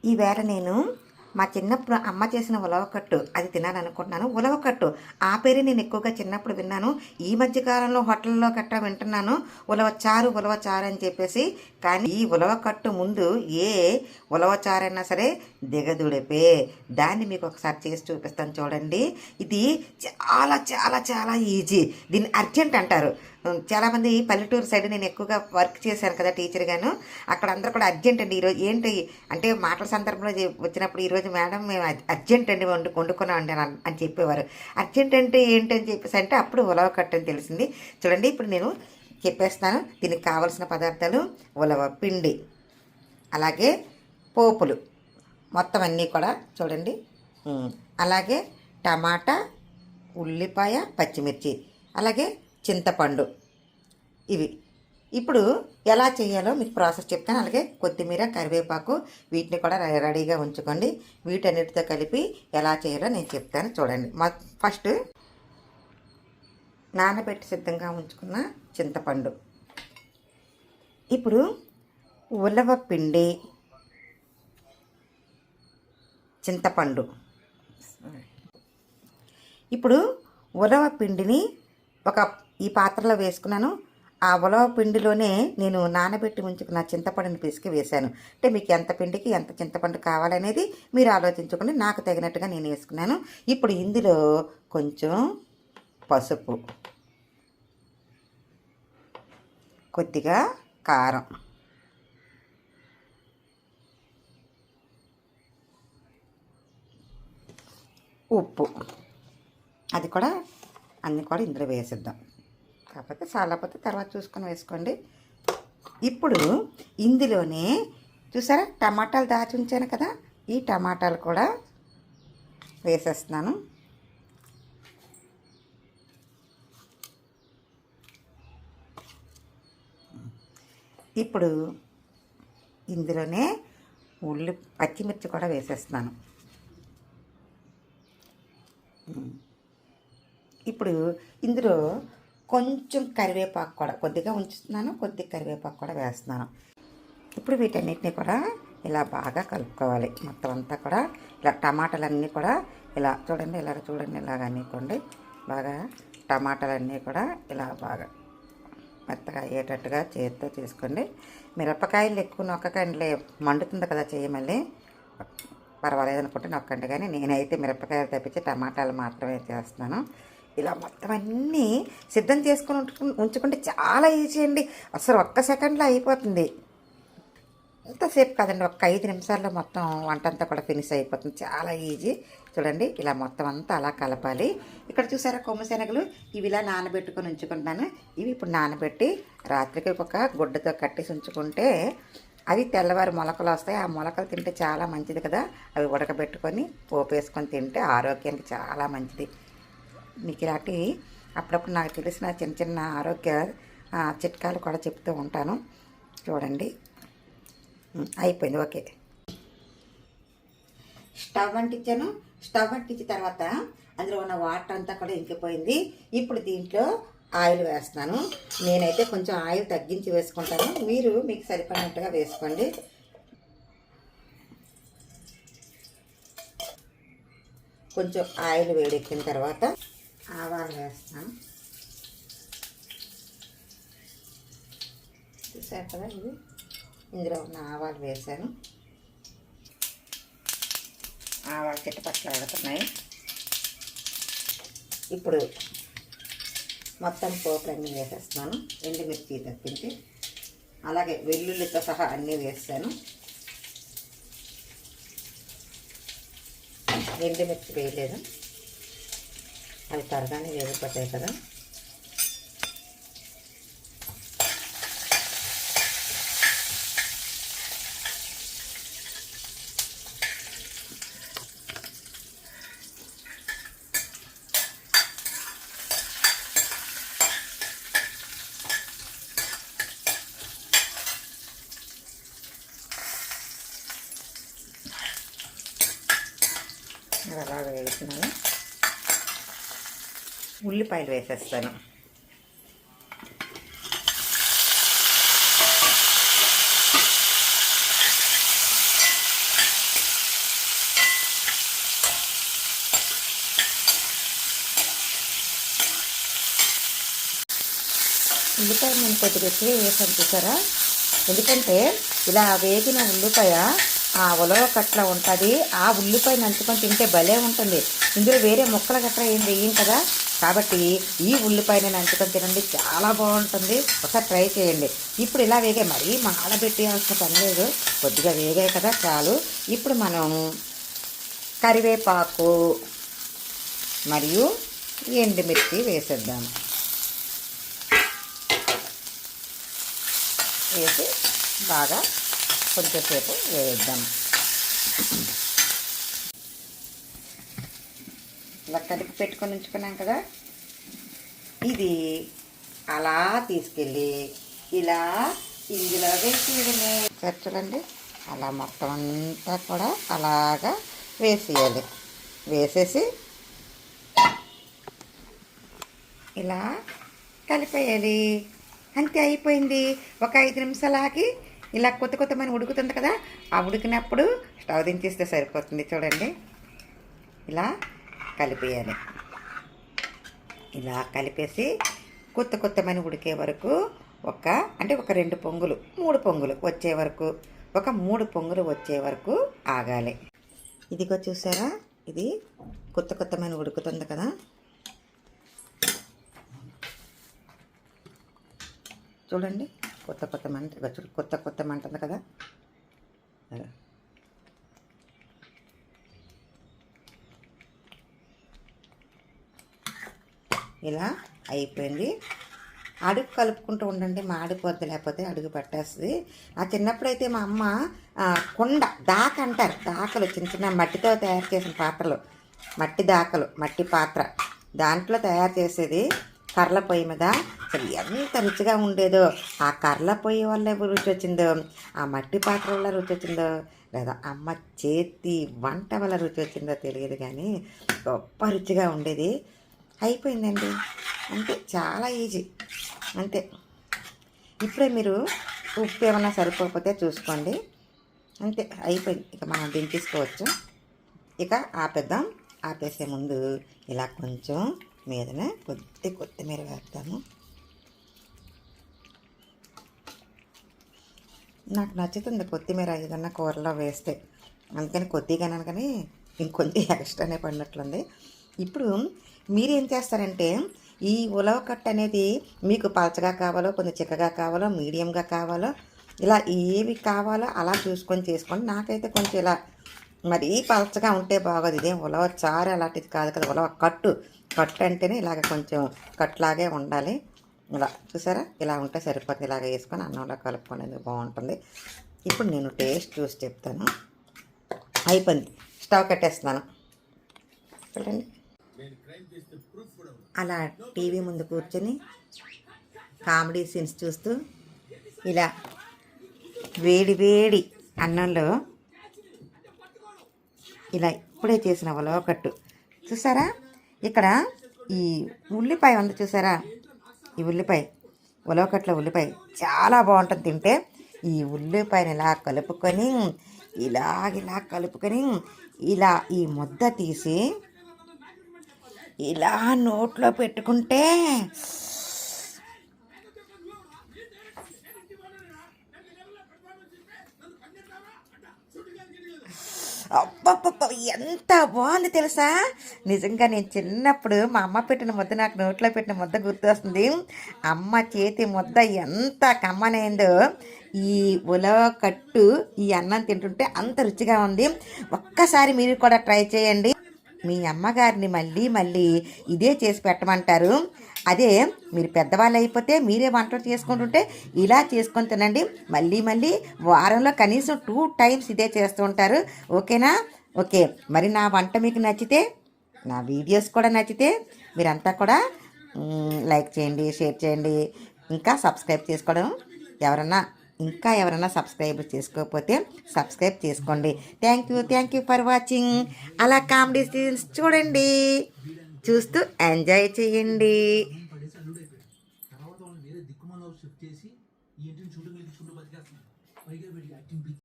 ఈవేళ నేను మా చిన్నప్పుడు అమ్మ చేసిన ఉలవకట్టు అది తినాలనుకుంటున్నాను. ఉలవకట్టు ఆ పేరే నేను ఎక్కువగా చిన్నప్పుడు విన్నాను. ఈ మధ్యకాలంలో హోటల్లో గట్రా వింటున్నాను ఉలవచారు అని చెప్పేసి. కానీ ఈ ఉలవకట్టు ముందు ఏ ఉలవచారైనా సరే దిగదుడిపే. దాన్ని మీకు ఒకసారి చేసి చూపిస్తాను చూడండి. ఇది చాలా చాలా చాలా ఈజీ. దీన్ని అర్జెంట్ అంటారు. చాలామంది పల్లెటూరు సైడ్ నేను ఎక్కువగా వర్క్ చేశాను కదా టీచర్గాను. అక్కడ అందరూ కూడా అర్జెంట్ అండి ఈరోజు ఏంటి అంటే మాటల సందర్భంలో వచ్చినప్పుడు ఈరోజు మేడం మేము అర్జెంట్ అండి వండుకున్నామండి అని చెప్పేవారు. అర్జెంట్ అంటే ఏంటని చెప్పేసి అంటే అప్పుడు ఉలవ కట్టని తెలిసింది. చూడండి ఇప్పుడు నేను చెప్పేస్తాను. దీనికి కావలసిన పదార్థాలు ఉలవ పిండి, అలాగే పోపులు మొత్తం అన్నీ కూడా చూడండి. అలాగే టమాటా, ఉల్లిపాయ, పచ్చిమిర్చి, అలాగే చింతపండు. ఇవి ఇప్పుడు ఎలా చేయాలో మీకు ప్రాసెస్ చెప్తాను. అలాగే కొత్తిమీర, కరివేపాకు వీటిని కూడా రెడీగా ఉంచుకోండి. వీటన్నిటితో కలిపి ఎలా చేయాలో నేను చెప్తాను చూడండి. ఫస్ట్ నానబెట్టి సిద్ధంగా ఉంచుకున్న చింతపండు, ఇప్పుడు ఉలవ పిండి, చింతపండు. ఇప్పుడు ఉలవ పిండిని ఈ పాత్రలో వేసుకున్నాను. ఆ ఉలవ పిండిలోనే నేను నానబెట్టి ఉంచుకున్న చింతపండుని పిసికి వేశాను. అంటే మీకు ఎంత పిండికి ఎంత చింతపండు కావాలనేది మీరు ఆలోచించుకోండి. నాకు తగినట్టుగా నేను వేసుకున్నాను. ఇప్పుడు ఇందులో కొంచెం పసుపు, కొద్దిగా కారం, ఉప్పు, అది కూడా అన్నీ కూడా ఇందులో వేసిద్దాం. కాకపోతే చాలకపోతే తర్వాత చూసుకొని వేసుకోండి. ఇప్పుడు ఇందులోనే చూసారా టమాటాలు దాచి ఉంచాను కదా, ఈ టమాటాలు కూడా వేసేస్తున్నాను. ఇప్పుడు ఇందులోనే పచ్చిమిర్చి కూడా వేసేస్తున్నాను. ఇప్పుడు ఇందులో కొంచెం కరివేపాకు కూడా కొద్దిగా ఉంచుతున్నాను, కొద్దిగా కరివేపాకు కూడా వేస్తున్నాను. ఇప్పుడు వీటన్నిటిని కూడా ఇలా బాగా కలుపుకోవాలి. మొత్తం అంతా కూడా ఇలా టమాటాలన్నీ కూడా ఇలా చూడండి, ఇలాగ అనుకోండి. బాగా టమాటాలన్నీ కూడా ఇలా బాగా మెత్తగా అయ్యేటట్టుగా చేతితో చేసుకోండి. మిరపకాయలు ఎక్కువ నొక్కకండి, మండుతుంది కదా చెయ్యి, మళ్ళీ పర్వాలేదు అనుకుంటే నొక్కండి. కానీ నేనైతే మిరపకాయలు తప్పించి టమాటాలు మాత్రమే చేస్తున్నాను. ఇలా మొత్తం అన్నీ సిద్ధం చేసుకొని ఉంచుకుంటే చాలా ఈజీ అండి. అసలు ఒక్క సెకండ్లో అయిపోతుంది. ఎంతసేపు కాదండి, ఒక 5 నిమిషాల్లో మొత్తం వంట అంతా కూడా ఫినిష్ అయిపోతుంది. చాలా ఈజీ. చూడండి ఇలా మొత్తం అంతా అలా కలపాలి. ఇక్కడ చూసారా కొమ్ము శనగలు, ఇవి ఇలా నానబెట్టుకొని ఉంచుకుంటాను. ఇవి ఇప్పుడు నానబెట్టి రాత్రికి ఒక గుడ్డతో కట్టేసి ఉంచుకుంటే అవి తెల్లవారు మొలకలు వస్తాయి. ఆ మొలకలు తింటే చాలా మంచిది కదా. అవి ఉడకబెట్టుకొని పోపు వేసుకొని తింటే ఆరోగ్యానికి చాలా మంచిది. మీకు ఇలాంటి అప్పుడప్పుడు నాకు తెలిసిన చిన్న చిన్న ఆరోగ్య చిట్కాలు కూడా చెప్తూ ఉంటాను. చూడండి అయిపోయింది. ఓకే, స్టవ్ అంటించాను. స్టవ్ అంటించిన తర్వాత అందులో ఉన్న వాటర్ అంతా కూడా ఇంకిపోయింది. ఇప్పుడు దీంట్లో ఆయిల్ వేస్తున్నాను. నేనైతే కొంచెం ఆయిల్ తగ్గించి వేసుకుంటాను, మీరు మీకు సరిపడినట్టుగా వేసుకోండి. కొంచెం ఆయిల్ వేడెక్కిన తర్వాత ఆవాలు వేస్తాను. చూసారు కదా, ఇది ఇందులో ఉన్న ఆవాలు వేసాను. ఆవాలు చిట్టపట్లు ఆడుతున్నాయి. ఇప్పుడు మొత్తం పోపులన్నీ వేసేస్తున్నాను, ఎండుమిర్చి తప్పించి. అలాగే వెల్లుల్లితో సహా అన్నీ వేస్తాను. ఎండుమిర్చి వేయలేదు, అవి త్వరగానే వేగిపోతాయి కదా. అలాగా వేస్తున్నాను. ఉల్లిపాయలు వేసేస్తాను. ఉల్లిపాయ నేను కొద్దిగా ఎక్కువ వేసాను చూసారా, ఎందుకంటే ఇలా వేగిన ఉల్లిపాయ ఆ ఉలవ కట్ల ఉంటుంది, ఆ ఉల్లిపాయ నంచుకొని తింటే భలే ఉంటుంది. ఇందులో వేరే ముక్కలు గట్రా ఏం వేయం కదా, కాబట్టి ఈ ఉల్లిపాయని నంచుకొని తినండి, చాలా బాగుంటుంది. ఒకసారి ట్రై చేయండి. ఇప్పుడు ఇలా వేగాయి, మరీ మాడబెట్టేయాల్సిన పని లేదు, కొద్దిగా వేగాయి కదా చాలు. ఇప్పుడు మనం కరివేపాకు మరియు ఎండుమిర్చి వేసేద్దాము. వేసి బాగా కొంచెంసేపు వేద్దాం. ఇలా కలిపి పెట్టుకొని ఉంచుకున్నాం కదా, ఇది అలా తీసుకెళ్ళి ఇలా ఇందులో వేసేయడమే. చూడండి, అలా మొత్తం అంతా కూడా అలాగా వేసేయాలి. వేసేసి ఇలా కలిపేయాలి, అంతే అయిపోయింది. ఒక 5 నిమిషాలు ఆగి ఇలా కొత్తమని ఉడుకుతుంది కదా, ఆ ఉడికినప్పుడు స్టవ్ దించేస్తే సరిపోతుంది. చూడండి, ఇలా కలిపేయాలి. ఇలా కలిపేసి కొత్తమని ఉడికే వరకు ఒక 2 పొంగులు 3 పొంగులు వచ్చే వరకు, ఒక 3 పొంగులు వచ్చే వరకు ఆగాలి. ఇదిగో చూసారా, ఇది కొత్తమని ఉడుకుతుంది కదా, చూడండి కొత్త మంట ఉంది కదా. ఇలా అయిపోయింది. అడుగు కలుపుకుంటూ ఉండండి, మాడిపోద్ది, లేకపోతే అడుగు పట్టేస్తుంది. నా చిన్నప్పుడైతే మా అమ్మ కుండ దాక అంటారు, దాకలు చిన్న మట్టితో తయారు చేసిన పాత్రలు, మట్టి దాకలు, మట్టి పాత్ర, దాంట్లో తయారు చేసేది. కర్రల పొయ్యి మీద అసలు ఎంత రుచిగా ఉండేదో. ఆ కర్రల పొయ్యి వల్ల రుచి వచ్చిందో, ఆ మట్టి పాత్ర వల్ల రుచి వచ్చిందో, లేదా అమ్మ చేతి వంట వల్ల రుచి వచ్చిందో తెలియదు, కానీ గొప్ప రుచిగా ఉండేది. అయిపోయిందండి, అంతే, చాలా ఈజీ, అంతే. ఇప్పుడే మీరు ఉప్పు ఏమన్నా సరిపోకపోతే చూసుకోండి, అంతే, అయిపోయింది. ఇక మనం దించేసుకోవచ్చు. ఇక ఆపేద్దాం. ఆపేసే ముందు ఇలా కొంచెం మీదనే కొత్తిమీర వేస్తాము. నాకు నచ్చుతుంది కొత్తిమీర ఏదన్నా కూరలో వేస్తే, అందుకని కొద్దిగానే, కానీ ఇంకొంచెం ఎక్స్ట్రానే పడినట్లుంది. ఇప్పుడు మీరేం చేస్తారంటే, ఈ ఉలవకట్ట అనేది మీకు పలచగా కావాలో, కొంచెం చిక్కగా కావాలో, మీడియంగా కావాలో, ఇలా ఏవి కావాలో అలా చూసుకొని చేసుకోండి. నాకైతే కొంచెం ఇలా మరీ పలచగా ఉంటే బాగోదు. ఇదేం ఉలవ చారు అలాంటిది కాదు కదా, ఉలవ కట్టు అంటేనే ఇలాగ కొంచెం కట్టులాగే ఉండాలి. ఇలా చూసారా, ఇలా ఉంటే సరిపోతుంది. ఇలాగ వేసుకొని అన్నంలో కలుపుకునేది బాగుంటుంది. ఇప్పుడు నేను టేస్ట్ చూసి చెప్తాను. అయిపోయింది, స్టవ్ కట్టేస్తున్నాను. చూడండి, అలా టీవీ ముందు కూర్చొని కామెడీ సీన్స్ చూస్తూ ఇలా వేడి అన్నంలో ఇలా ఇప్పుడే చేసిన ఉలవకట్టు చూసారా. ఇక్కడ ఈ ఉల్లిపాయ ఉంది చూసారా, ఈ ఉల్లిపాయ, ఉలవకట్ల ఉల్లిపాయ చాలా బాగుంటుంది తింటే. ఈ ఉల్లిపాయని ఇలా కలుపుకొని ఇలా కలుపుకొని ఇలా ఈ ముద్ద తీసి ఇలా నోట్లో పెట్టుకుంటే అబ్బబ్బబ్బ ఎంత బాగుంది తెలుసా. నిజంగా నేను చిన్నప్పుడు మా అమ్మ పెట్టిన ముద్ద, నాకు నోట్లో పెట్టిన ముద్ద గుర్తొస్తుంది. అమ్మ చేతి ముద్ద ఎంత కమ్మనైందో, ఈ ఉలవకట్టు ఈ అన్నం తింటుంటే అంత రుచిగా ఉంది. ఒక్కసారి మీరు కూడా ట్రై చేయండి. మీ అమ్మగారిని మళ్ళీ ఇదే చేసి పెట్టమంటారు. అదే మీరు పెద్దవాళ్ళు అయిపోతే మీరే వంటలు చేసుకుంటుంటే ఇలా చేసుకొని తినండి. మళ్ళీ వారంలో కనీసం 2 times ఇదే చేస్తూ ఉంటారు. ఓకేనా? ఓకే, మరి నా వంట మీకు నచ్చితే, నా వీడియోస్ కూడా నచ్చితే మీరంతా కూడా లైక్ చేయండి, షేర్ చేయండి, ఇంకా సబ్స్క్రైబ్ చేసుకోవడం ఎవరన్నా సబ్స్క్రైబ్ చేసుకోకపోతే సబ్స్క్రైబ్ చేసుకోండి. Thank you for watching. అలా కామెడీ సీన్స్ చూడండి, చూస్తూ ఎంజాయ్ చేయండి.